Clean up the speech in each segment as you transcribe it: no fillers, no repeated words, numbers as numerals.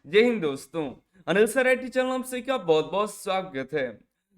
जय हिंद दोस्तों। Anil sir IT channel से का बहुत बहुत स्वागत है।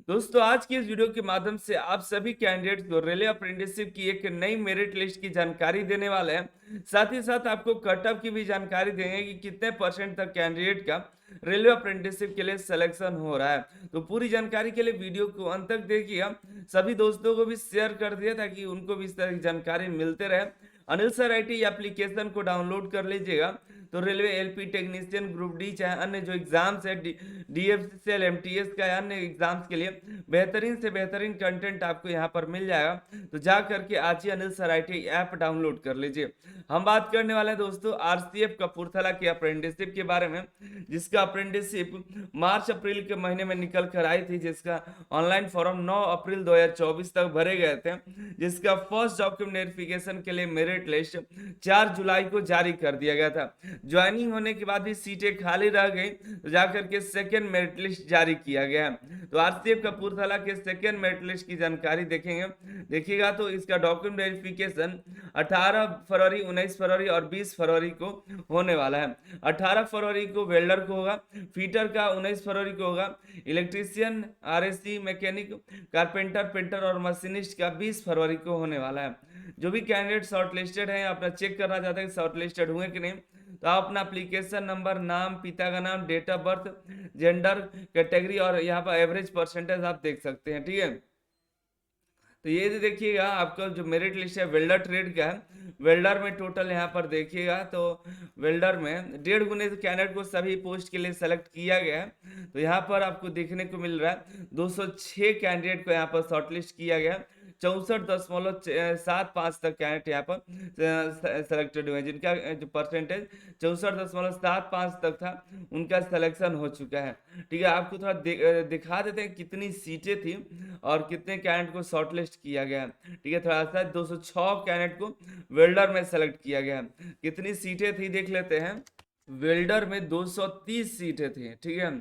दोस्तों आज की इस वीडियो के माध्यम से आप सभी कैंडिडेट्स को रेलवे अप्रेंटिसशिप की एक नई मेरिट लिस्ट की जानकारी देने वाले हैं। साथ ही साथ आपको कट ऑफ की भी जानकारी देंगे कि कितने परसेंट तक कैंडिडेट का रेलवे अप्रेंटिसशिप के लिए सिलेक्शन हो रहा है। तो पूरी जानकारी के लिए वीडियो को अंत तक देखिएगा। सभी दोस्तों को भी शेयर कर दिया ताकि उनको भी इस तरह की जानकारी मिलते रहे। अनिल सर आईटी एप्लीकेशन को डाउनलोड कर लीजिएगा। तो railway LP technician group D चाहे अन्य जो एग्जाम्स है डीएफसीएल एमटीएस का या अन्य एग्जाम्स के लिए बेहतरीन से बेहतरीन कंटेंट आपको यहाँ पर मिल जाएगा। तो जा करके आज ही Anil sir IT app download कर लीजिए। हम बात करने वाले हैं दोस्तों आरसीएफ कपूरथला की अप्रेंटिसशिप के बारे में, जिसका अप्रेंटिसशिप मार्च अप्रैल के महीने में निकल कर आई थी, जिसका ऑनलाइन फॉर्म 9 अप्रैल 2024 तक भरे गए थे, जिसका फर्स्ट डॉक्यूमेंट वेरिफिकेशन के लिए मेरिट लिस्ट 4 जुलाई को जारी कर दिया गया था। ज्वाइनिंग होने के बाद भी सीटें खाली रह गई, तो जाकर के सेकेंड मेरिट लिस्ट जारी किया गया है। तो आरसीएफ कपूरथला के सेकेंड मेरिट लिस्ट की जानकारी देखेंगे, देखिएगा तो इसका डॉक्यूमेंट वेरिफिकेशन 18 फरवरी, 19 फरवरी और 20 फरवरी को होने वाला है। 18 फरवरी को वेल्डर को होगा, फीटर का 19 फरवरी को होगा, electrician, RSC, mechanic, carpenter, painter और मशीनिस्ट का 20 फरवरी को होने वाला है। जो भी कैंडिडेट शॉर्ट लिस्टेड है, अपना चेक करना चाहते हैं शॉर्ट लिस्टेड हुए कि नहीं, तो आप अपना एप्लीकेशन नंबर, नाम, पिता का नाम, date of birth, gender, category और यहाँ पर एवरेज परसेंटेज आप देख सकते हैं। ठीक है, तो ये देखिएगा आपका जो मेरिट लिस्ट है वेल्डर ट्रेड का है। वेल्डर में टोटल यहाँ पर देखिएगा तो वेल्डर में 1.5 गुने कैंडिडेट को सभी पोस्ट के लिए सेलेक्ट किया गया है। तो यहाँ पर आपको देखने को मिल रहा है 206 कैंडिडेट को यहाँ पर शॉर्टलिस्ट किया गया है। 64.75 तक कैंडिडेट यहाँ पर सेलेक्टेड हुए, जिनका जो परसेंटेज 64.75 तक था उनका सिलेक्शन हो चुका है। ठीक है, आपको थोड़ा दिखा देते हैं कितनी सीटें थी और कितने कैंडिडेट को शॉर्टलिस्ट किया गया है। ठीक है, थोड़ा सा 206 कैंडिडेट को वेल्डर में सेलेक्ट किया गया है। कितनी सीटें थी देख लेते हैं। वेल्डर में 230 सीटें थी। ठीक है,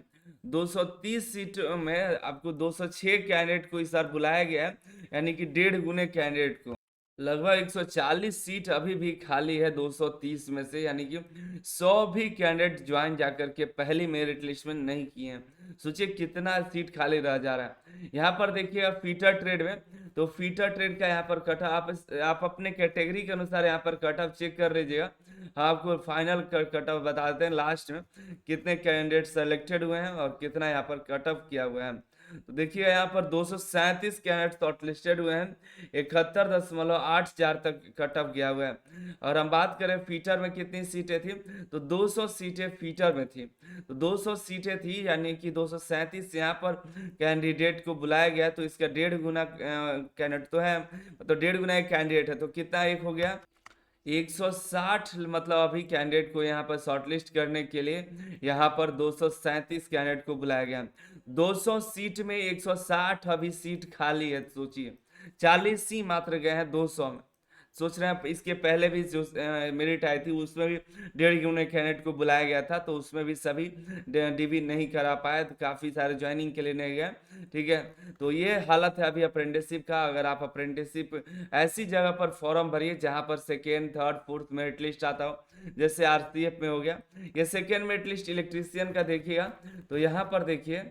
230 सीट में आपको 206 कैंडिडेट को इस बार बुलाया गया है, यानी कि 1.5 गुने कैंडिडेट को। लगभग 140 सीट अभी भी खाली है 230 में से, यानी कि 100 भी कैंडिडेट ज्वाइन जाकर के पहली मेरिट लिस्ट में नहीं किए हैं। सोचिए कितना सीट खाली रह जा रहा है। यहाँ पर देखिएगा फीटर ट्रेड में, तो फीटर ट्रेड का यहाँ पर कट आप अपने कैटेगरी के अनुसार यहाँ पर कट ऑफ चेक कर लीजिएगा। आपको फाइनल कट ऑफ बता देते हैं लास्ट में कितने कैंडिडेट सेलेक्टेड हुए हैं और कितना यहाँ पर कट ऑफ किया हुआ है। तो देखिए यहाँ पर 237 कैंडिडेट शॉर्ट लिस्टेड हुए हैं, 71.84 तक कट ऑफ गया हुआ है। और हम बात करें फीटर में कितनी सीटें थी, तो 200 सीटें फीटर में थी। तो 200 सीटें थी, यानी कि 237 यहाँ पर कैंडिडेट को बुलाया गया। तो इसका 1.5 गुना कैंडिडेट तो है, तो 1.5 गुना एक कैंडिडेट है, तो कितना एक हो गया 160। मतलब अभी कैंडिडेट को यहाँ पर शॉर्टलिस्ट करने के लिए यहाँ पर 237 कैंडिडेट को बुलाया गया। 200 सीट में 160 अभी सीट खाली है। सोचिए 40 ही मात्र गए हैं 200 में। सोच रहे हैं इसके पहले भी जो मेरिट आई थी उसमें भी 1.5 गुने कैंडिडेट को बुलाया गया था, तो उसमें भी सभी डीवी नहीं करा पाए, तो काफ़ी सारे ज्वाइनिंग के लिए नहीं गए। ठीक है, तो ये हालत है अभी अप्रेंटिसशिप का। अगर आप अप्रेंटिसशिप ऐसी जगह पर फॉर्म भरिए जहां पर second, third, fourth merit list आता हो, जैसे आरसीएफ में हो गया। ये सेकेंड मेरिट लिस्ट इलेक्ट्रीशियन का देखिएगा, तो यहाँ पर देखिए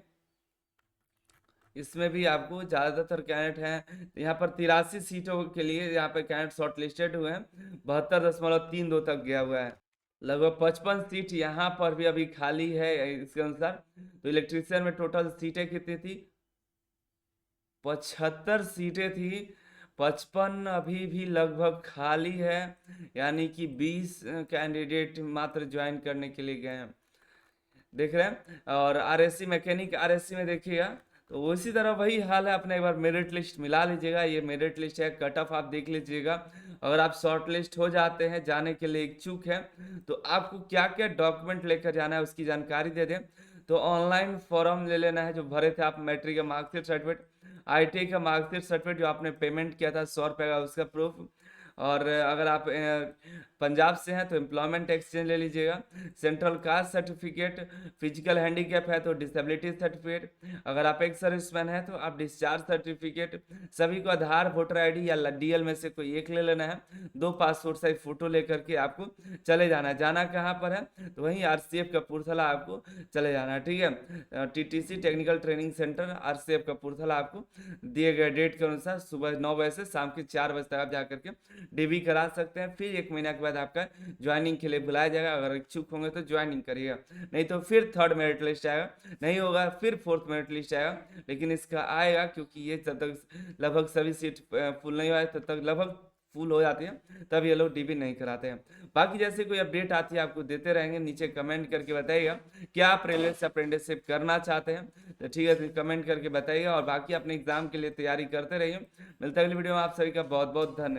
इसमें भी आपको ज़्यादातर कैंडिडेट हैं। यहाँ पर 83 सीटों के लिए यहाँ पर कैंडिडेट शॉर्ट लिस्टेड हुए हैं, 72.32 तक गया हुआ है। लगभग 55 सीट यहाँ पर भी अभी खाली है इसके अनुसार। तो इलेक्ट्रीशियन में टोटल सीटें कितनी थी, 75 सीटें थी, 55 अभी भी लगभग खाली है, यानी कि 20 कैंडिडेट मात्र ज्वाइन करने के लिए गए हैं, देख रहे हैं। और आरएससी मैकेनिक आरएससी में देखिएगा तो उसी तरह वही हाल है। अपने एक बार मेरिट लिस्ट मिला लीजिएगा, ये मेरिट लिस्ट है, कट ऑफ आप देख लीजिएगा। अगर आप शॉर्ट लिस्ट हो जाते हैं, जाने के लिए इच्छुक हैं, तो आपको क्या क्या डॉक्यूमेंट लेकर जाना है उसकी जानकारी दे दें। तो ऑनलाइन फॉर्म ले लेना है जो भरे थे आप, मैट्रिक का मार्कशीट सर्टिफिकेट, आईटीआई का मार्कशीट सर्टिफिकेट जो आपने पेमेंट किया था 100 रुपये का, उसका प्रूफ, और अगर आप पंजाब से हैं तो एम्प्लॉयमेंट एक्सचेंज ले लीजिएगा। Central caste certificate, physical handicap है तो डिसेबिलिटी सर्टिफिकेट, अगर आप एक सर्विसमैन हैं तो आप डिस्चार्ज सर्टिफिकेट। सभी को आधार, वोटर आईडी या डीएल में से कोई एक ले लेना है। 2 पासपोर्ट साइज फोटो लेकर के आपको चले जाना है। जाना कहाँ पर है तो वहीं आरसीएफ कपूरथला आपको चले जाना है, ठीक है। TTC technical training centre RCF Kapurthala आपको दिए गए डेट के अनुसार सुबह 9 बजे से शाम के 4 बजे तक आप जाकर के डीबी करा सकते हैं। फिर 1 महीना के बाद आपका ज्वाइनिंग के लिए बुलाया जाएगा। अगर इच्छुक होंगे तो ज्वाइनिंग करिएगा, नहीं तो फिर 3rd मेरिट लिस्ट आएगा, नहीं होगा फिर 4th मेरिट लिस्ट आएगा। लेकिन इसका आएगा क्योंकि ये जब तक लगभग सभी सीट फुल नहीं हुआ है तब तक लगभग फुल हो जाती है, तब ये लोग डीबी नहीं कराते हैं। बाकी जैसे कोई अपडेट आती है आपको देते रहेंगे। नीचे कमेंट करके बताइएगा क्या आप रेलवे से अप्रेंटिसशिप करना चाहते हैं, तो ठीक है तो कमेंट करके बताइएगा। और बाकी अपने एग्जाम के लिए तैयारी करते रहिए। मिलता है अगली वीडियो में, आप सभी का बहुत बहुत धन्यवाद।